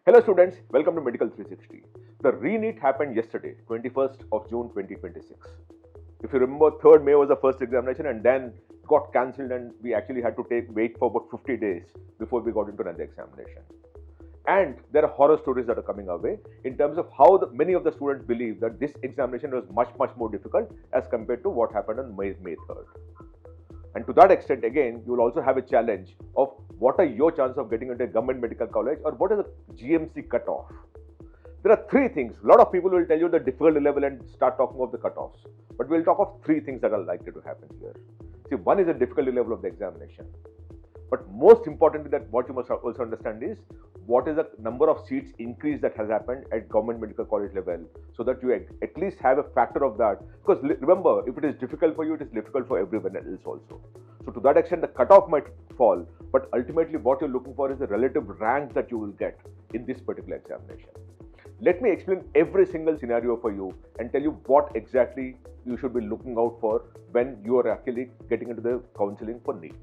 Hello students, welcome to Medical360. The RE-NEET happened yesterday, 21st of June 2026. If you remember, 3rd May was the first examination and then got cancelled and we actually had to wait for about 50 days before we got into another examination. And there are horror stories that are coming our way in terms of how many of the students believe that this examination was much more difficult as compared to what happened on May 3rd. And to that extent, again, you will also have a challenge of what are your chances of getting into a government medical college or what is the GMC cutoff. There are three things. A lot of people will tell you the difficulty level and start talking of the cutoffs. But we'll talk of three things that are likely to happen here. See, one is the difficulty level of the examination. But most importantly, that what you must also understand is what is the number of seats increase that has happened at government medical college level, so that you at least have a factor of that. Because remember, if it is difficult for you, it is difficult for everyone else also. So to that extent, the cutoff might fall, but ultimately what you're looking for is the relative rank that you will get in this particular examination. Let me explain every single scenario for you and tell you what exactly you should be looking out for when you are actually getting into the counseling for NEET.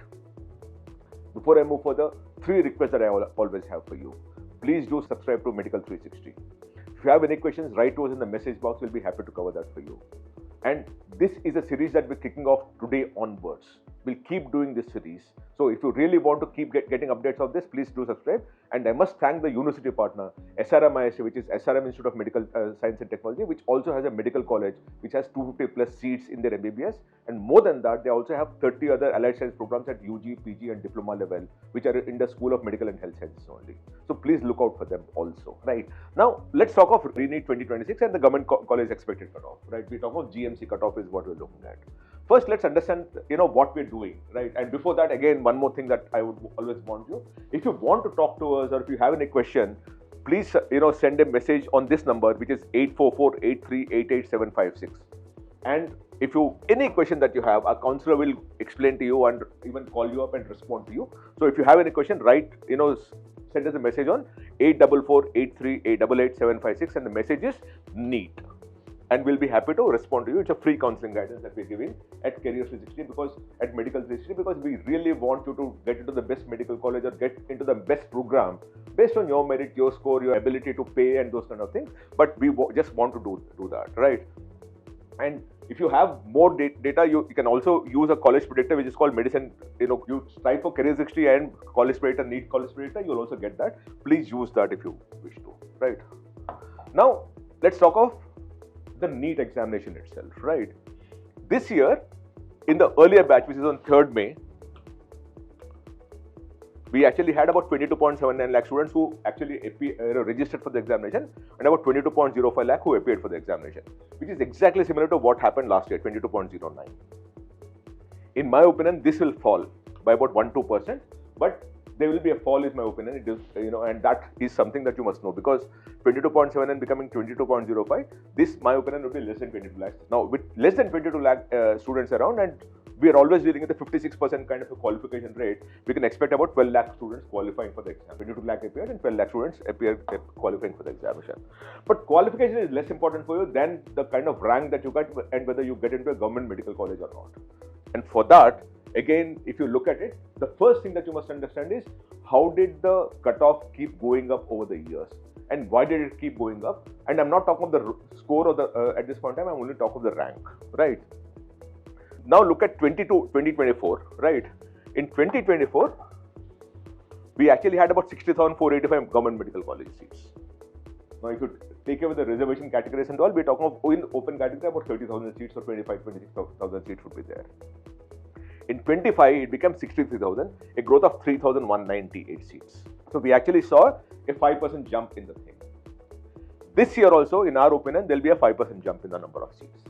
Before I move further, three requests that I always have for you. Please do subscribe to Medical360. If you have any questions, write to us in the message box. We'll be happy to cover that for you. And this is a series that we're kicking off today onwards. We'll keep doing this series. So if you really want to keep getting updates of this, please do subscribe. And I must thank the university partner, SRM, which is SRM Institute of Medical Science and Technology, which also has a medical college, which has 250 plus seats in their MBBS. And more than that, they also have 30 other allied science programs at UG, PG and diploma level, which are in the School of Medical and Health Sciences only. So please look out for them also, right? Now, let's talk of RE-NEET 2026 and the government college expected cutoff, right? We talk of GMC cutoff is what we're looking at. First, let's understand, what we're doing, right? And before that, again, one more thing that I would always want you, if you want to talk to us or if you have any question, please, send a message on this number, which is 844-8388-756. And if any question that you have, our counselor will explain to you and even call you up and respond to you. So if you have any question, send us a message on 844-8388-756 and the message is NEET. And we'll be happy to respond to you. It's a free counseling guidance that we're giving at Medical360 because we really want you to get into the best medical college or get into the best program based on your merit, your score, your ability to pay and those kind of things. But we just want to do that, right? And if you have more data, you can also use a college predictor, which is called medicine. You type for Career360 and college predictor, NEET college predictor, you'll also get that. Please use that if you wish to, right? Now, let's talk of the NEET examination itself, right? This year, in the earlier batch, which is on 3rd May, we actually had about 22.79 lakh students who actually registered for the examination and about 22.05 lakh who appeared for the examination, which is exactly similar to what happened last year, 22.09. In my opinion, this will fall by about 1-2%, but there will be a fall, is my opinion. It is, and that is something that you must know because 22.7 and becoming 22.05, this, my opinion, would be less than 22 lakhs. Now, with less than 22 lakh students around, and we are always dealing with a 56% kind of a qualification rate, we can expect about 12 lakh students qualifying for the exam. 22 lakh appeared and 12 lakh students qualifying for the examination. But qualification is less important for you than the kind of rank that you get and whether you get into a government medical college or not. And for that, again, if you look at it, the first thing that you must understand is how did the cutoff keep going up over the years and why did it keep going up? And I'm not talking of the score or the at this point in time, I'm only talking of the rank, right? Now look at 2024, right? In 2024, we actually had about 60,485 government medical college seats. Now, if you take away the reservation categories and all, we're talking of in open category about 30,000 seats or 26,000 seats would be there. In 25, it became 63,000, a growth of 3,198 seats. So we actually saw a 5% jump in the thing. This year also, in our opinion, there'll be a 5% jump in the number of seats.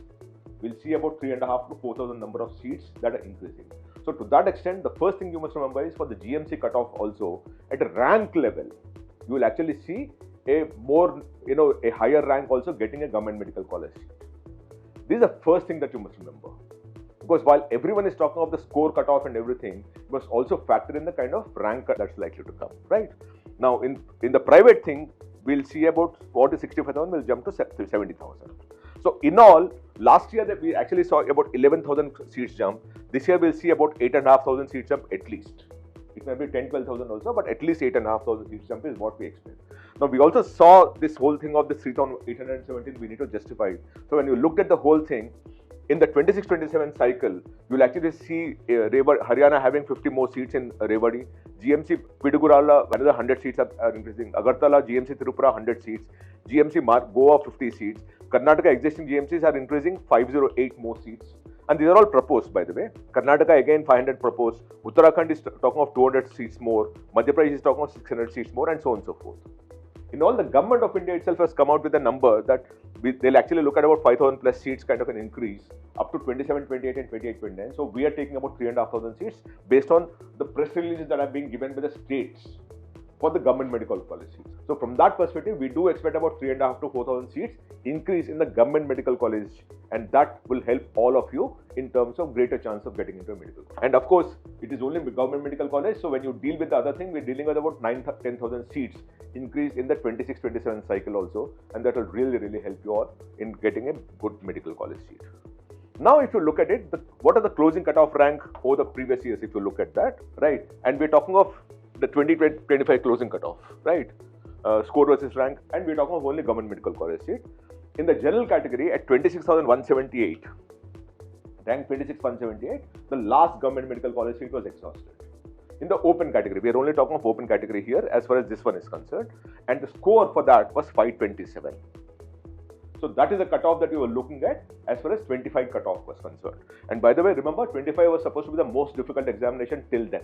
We'll see about 3,500 to 4,000 number of seats that are increasing. So to that extent, the first thing you must remember is for the GMC cutoff also, at a rank level, you will actually see a higher rank also getting a government medical college seat. This is the first thing that you must remember. Because while everyone is talking of the score cutoff and everything, you must also factor in the kind of rank that's likely to come, right? Now, in the private thing, we'll see about 65,000 will jump to 70,000. So in all, last year that we actually saw about 11,000 seats jump. This year we'll see about 8,500 seats jump at least. It may be 10,000-12,000 also, but at least 8,500 seats jump is what we expect. Now, we also saw this whole thing of the 3,817, we need to justify. So, when you looked at the whole thing, in the 26-27 cycle, you'll actually see Haryana having 50 more seats in Rewari, GMC Pidugurala, another 100 seats are increasing, Agartala, GMC Tirupura, 100 seats, GMC Goa, 50 seats, Karnataka existing GMCs are increasing 508 more seats. And these are all proposed, by the way. Karnataka again 500 proposed, Uttarakhand is talking of 200 seats more, Madhya Pradesh is talking of 600 seats more, and so on and so forth. In all, the government of India itself has come out with a number that they'll actually look at about 5,000 plus seats kind of an increase up to 27, 28 and 28, 29. So we are taking about 3,500 seats based on the press releases that are being given by the states for the government medical college seats. So from that perspective, we do expect about 3,500 to 4,000 seats increase in the government medical college, and that will help all of you in terms of greater chance of getting into a medical college. And of course, it is only government medical college, so when you deal with the other thing, we're dealing with about 10,000 seats increase in the 26-27 cycle also, and that will really help you all in getting a good medical college seat. Now, if you look at it, what are the closing cutoff rank over the previous years, if you look at that, right? And we're talking of the 2025 closing cutoff, right? Score versus rank, and we're talking of only government medical college seat. In the general category, at 26,178, rank 26,178, the last government medical college seat was exhausted. In the open category, we are only talking of open category here as far as this one is concerned, and the score for that was 527. So that is the cutoff that you were looking at as far as 25 cutoff was concerned. And by the way, remember 25 was supposed to be the most difficult examination till then.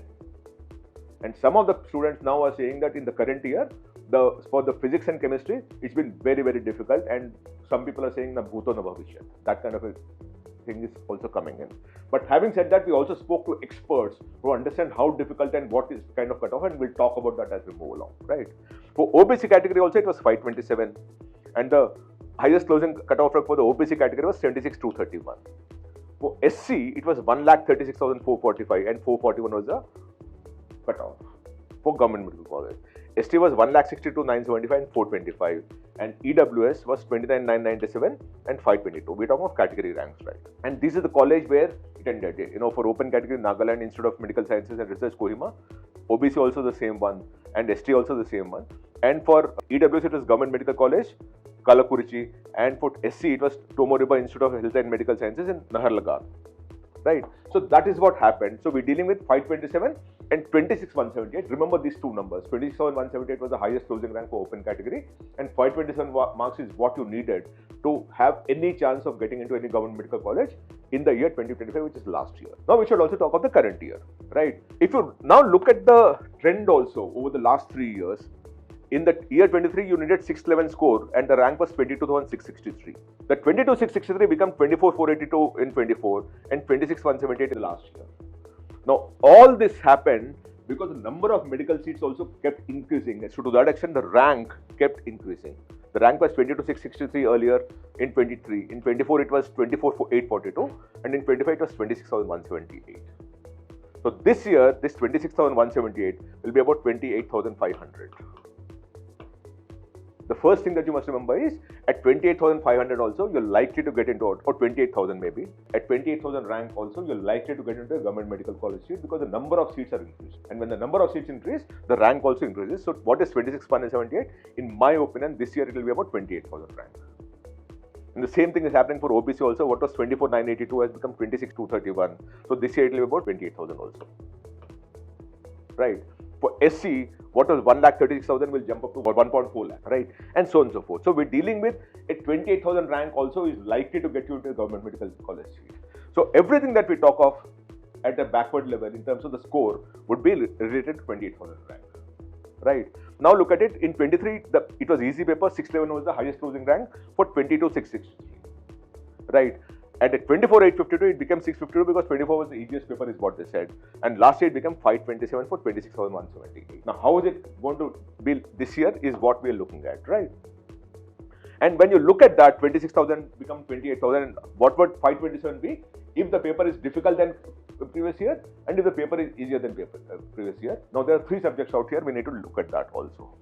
And some of the students now are saying that in the current year, for the physics and chemistry, it's been very difficult, and some people are saying na bhuto na bhavishyat. That kind of a thing is also coming in. But having said that, we also spoke to experts who understand how difficult and what is kind of cutoff, and we'll talk about that as we move along, right? For OBC category also, it was 527, and the highest closing cutoff for the OBC category was 76,231. For SC, it was 1,36,445, and 441 was the cutoff for government medical college. ST was 1,62,975 and 425, and EWS was 29,997 and 522. We're talking of category ranks, right? And this is the college where it ended. For open category, Nagaland Institute of Medical Sciences and Research, Kohima. OBC also the same one, and ST also the same one. And for EWS, it was Government Medical College, Kalakurchi, and for SC, it was Tomoriba Institute of Health and Medical Sciences in Naharlagan. Right? So that is what happened. So we're dealing with 527 and 26,178. Remember these two numbers. 27,178 was the highest closing rank for open category, and 527 marks is what you needed to have any chance of getting into any government medical college in the year 2025, which is last year. Now we should also talk of the current year, right? If you now look at the trend also over the last 3 years, in the year 23, you needed 611 score, and the rank was 22,663. The 22,663 became 24,482 in 24 and 26,178 in the last year. Now, all this happened because the number of medical seats also kept increasing. So to that extent, the rank kept increasing. The rank was 22,663 earlier in 23. In 24, it was 24,842, and in 25, it was 26,178. So this year, this 26,178 will be about 28,500. The first thing that you must remember is at 28,500 also, you're likely to get into, or 28,000 maybe, at 28,000 rank also, you're likely to get into a government medical college seat because the number of seats are increased. And when the number of seats increase, the rank also increases. So what is 26,178? In my opinion, this year it will be about 28,000 rank. And the same thing is happening for OBC also. What was 24,982 has become 26,231. So this year it will be about 28,000 also. Right? For SC, what was 1,36,000 will jump up to 1.4 lakh, right? And so on and so forth. So we're dealing with a 28,000 rank also is likely to get you into a government medical college seat. So everything that we talk of at a backward level in terms of the score would be related to 28,000 rank, right? Now look at it. In 23, it was easy paper. 611 was the highest closing rank for 22,663, right? And at 24,852, it became 652 because 24 was the easiest paper is what they said. And last year it became 527 for 26,178. Now how is it going to be this year is what we are looking at, right? And when you look at that, 26,000 become 28,000. What would 527 be if the paper is difficult than the previous year and if the paper is easier than previous year? Now there are 3 subjects out here. We need to look at that also.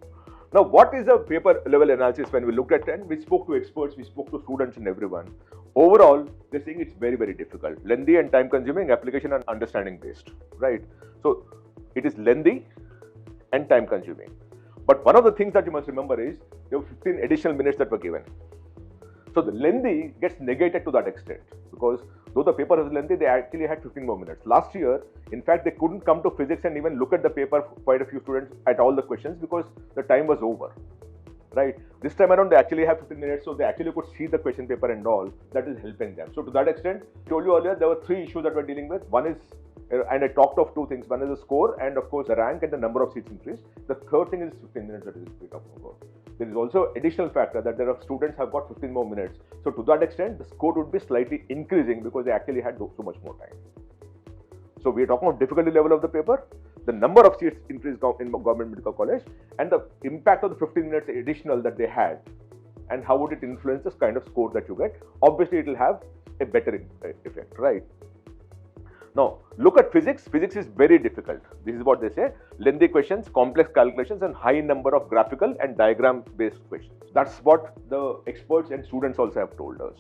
Now, what is a paper level analysis? When we looked at it, we spoke to experts, we spoke to students and everyone. Overall, they're saying it's very difficult, lengthy and time consuming, application and understanding based, right? So it is lengthy and time consuming. But one of the things that you must remember is there were 15 additional minutes that were given. So the lengthy gets negated to that extent, because though the paper was lengthy, they actually had 15 more minutes. Last year, in fact, they couldn't come to physics and even look at the paper, quite a few students, at all the questions, because the time was over, right? This time around, they actually have 15 minutes, so they actually could see the question paper and all. That is helping them. So to that extent, I told you earlier, there were 3 issues that we're dealing with. One is, and I talked of 2 things. One is the score, and of course the rank and the number of seats increased. The third thing is 15 minutes that we're talking about. There is also additional factor that there are students have got 15 more minutes. So to that extent, the score would be slightly increasing because they actually had so much more time. So we are talking about difficulty level of the paper, the number of seats increased in government medical college, and the impact of the 15 minutes additional that they had, and how would it influence this kind of score that you get. Obviously, it will have a better effect, right? Now, look at physics. Physics is very difficult. This is what they say. Lengthy questions, complex calculations, and high number of graphical and diagram-based questions. That's what the experts and students also have told us.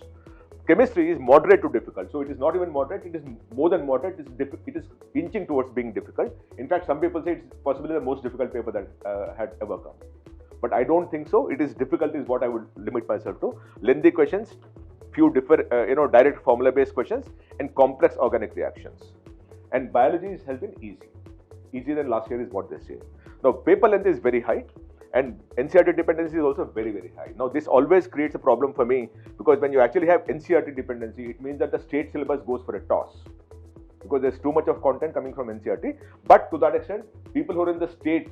Chemistry is moderate to difficult. So it is not even moderate, it is more than moderate. It is inching towards being difficult. In fact, some people say it's possibly the most difficult paper that had ever come. But I don't think so. It is difficult is what I would limit myself to. Lengthy questions, few direct formula-based questions, and complex organic reactions. And biology is helping easy. Easier than last year is what they say. Now, paper length is very high, and NCERT dependency is also very, very high. Now, this always creates a problem for me, because when you actually have NCERT dependency, it means that the state syllabus goes for a toss, because there's too much of content coming from NCERT. But to that extent, people who are in the state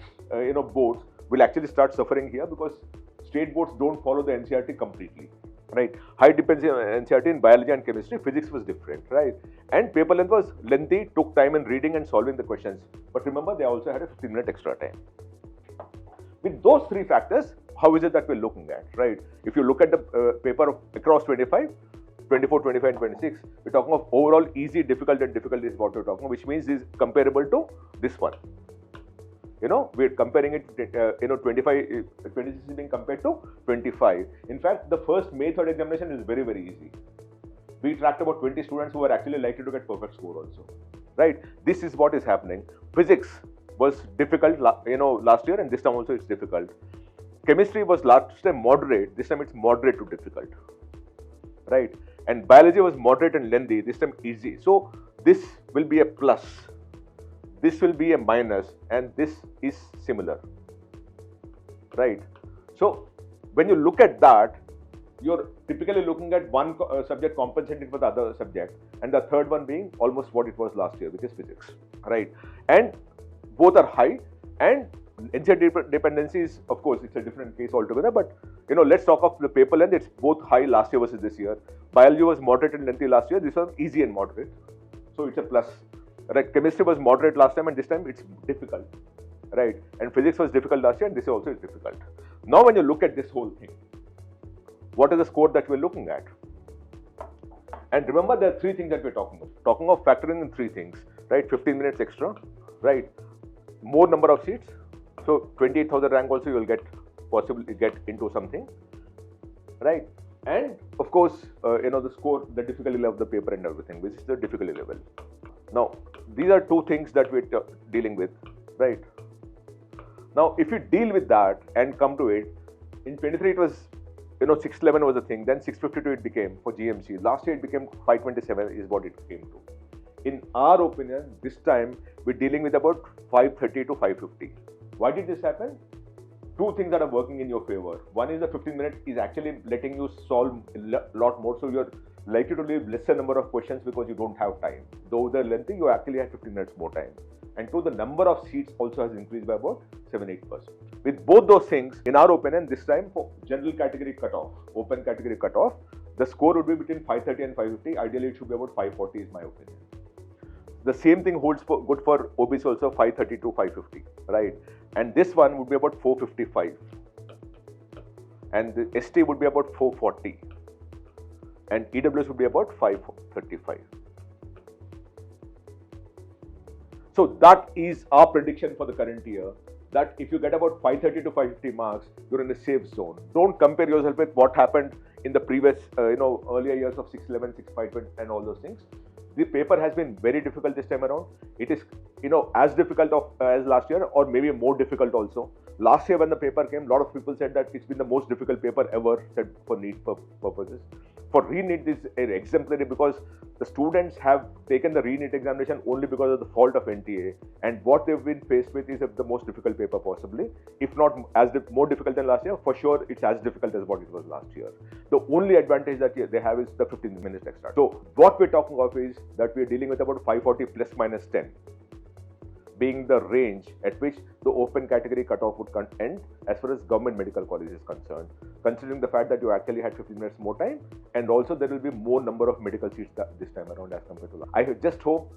boards will actually start suffering here, because state boards don't follow the NCERT completely. Right, high dependency on NCERT in biology and chemistry. Physics was different, right? And paper length was lengthy, took time in reading and solving the questions. But remember, they also had a 15-minute extra time. With those 3 factors, how is it that we're looking at, right? If you look at the paper across 24, 25, and 26, we're talking of overall easy, difficult, and difficult is what we're talking, which means is comparable to this one. We're comparing it, 26 is being compared to 25. In fact, the first May 3rd examination is very, very easy. We tracked about 20 students who were actually likely to get perfect score also, right? This is what is happening. Physics was difficult, last year, and this time also it's difficult. Chemistry was last time moderate, this time it's moderate to difficult, right? And biology was moderate and lengthy, this time easy. So this will be a plus. This will be a minus, and this is similar, right? So when you look at that, you're typically looking at one subject compensating for the other subject, and the third one being almost what it was last year, which is physics, right? And both are high, and NCERT dependency is, of course, it's a different case altogether, but let's talk of the paper length. It's both high last year versus this year. Biology was moderate and lengthy last year. This was easy and moderate, so it's a plus. Right, chemistry was moderate last time, and this time it's difficult, right? And physics was difficult last year, and this also is difficult. Now, when you look at this whole thing, what is the score that we're looking at? And remember, there are 3 things that we're talking about. Talking of factoring in 3 things, right? 15 minutes extra, right? More number of seats. So 28,000 rank also you will possibly get into something, right? And of course, the score, the difficulty level of the paper and everything, which is the difficulty level. Now, these are 2 things that we're dealing with, right? Now, if you deal with that and come to it, in 23 it was, 611 was a thing, then 652 it became for GMC. Last year it became 527 is what it came to. In our opinion, this time we're dealing with about 530 to 550. Why did this happen? 2 things that are working in your favor. One is the 15 minutes is actually letting you solve a lot more, so you're likely to leave lesser number of questions because you don't have time. Though they're lengthy, you actually have 15 minutes more time. And 2, the number of seats also has increased by about 7-8%. With both those things, in our opinion, this time for general category cutoff, open category cutoff, the score would be between 530 and 550. Ideally, it should be about 540 is my opinion. The same thing holds good for OBC also, 530 to 550, right? And this one would be about 455. And the ST would be about 440. And EWS would be about 535. So that is our prediction for the current year, that if you get about 530 to 550 marks, you're in a safe zone. Don't compare yourself with what happened in the previous, earlier years of 611, 651 and all those things. The paper has been very difficult this time around. It is, as difficult as last year, or maybe more difficult also. Last year when the paper came, a lot of people said that it's been the most difficult paper ever said for NEET purposes. For RE-NEET, this is exemplary because the students have taken the RE-NEET examination only because of the fault of NTA, and what they've been faced with is the most difficult paper possibly. If not more difficult than last year, for sure it's as difficult as what it was last year. The only advantage that they have is the 15 minutes extra. So what we're talking of is that we're dealing with about 540 plus minus 10. Being the range at which the open category cutoff would end as far as government medical college is concerned, considering the fact that you actually had 15 minutes more time, and also there will be more number of medical seats this time around as compared to last. I just hope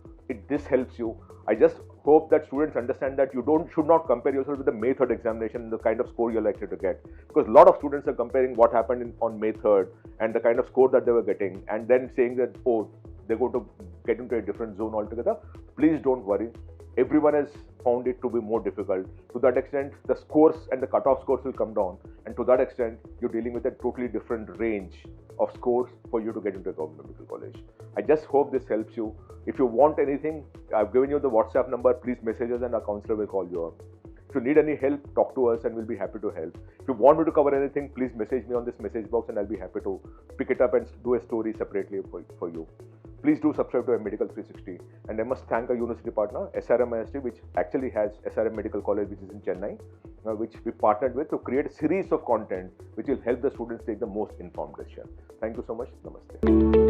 this helps you. I just hope that students understand that you should not compare yourself with the May 3rd examination and the kind of score you're likely to get, because a lot of students are comparing what happened on May 3rd and the kind of score that they were getting, and then saying that, oh, they're going to get into a different zone altogether. Please don't worry. Everyone has found it to be more difficult. To that extent, the scores and the cutoff scores will come down, and to that extent, you're dealing with a totally different range of scores for you to get into a government medical college. I just hope this helps you. If you want anything, I've given you the WhatsApp number. Please message us and our counselor will call you up. If you need any help, talk to us and we'll be happy to help. If you want me to cover anything, please message me on this message box and I'll be happy to pick it up and do a story separately for you. Please do subscribe to our Medical360, and I must thank our university partner, SRM IST, which actually has SRM Medical College, which is in Chennai, which we partnered with to create a series of content which will help the students take the most informed decision. Thank you so much. Namaste.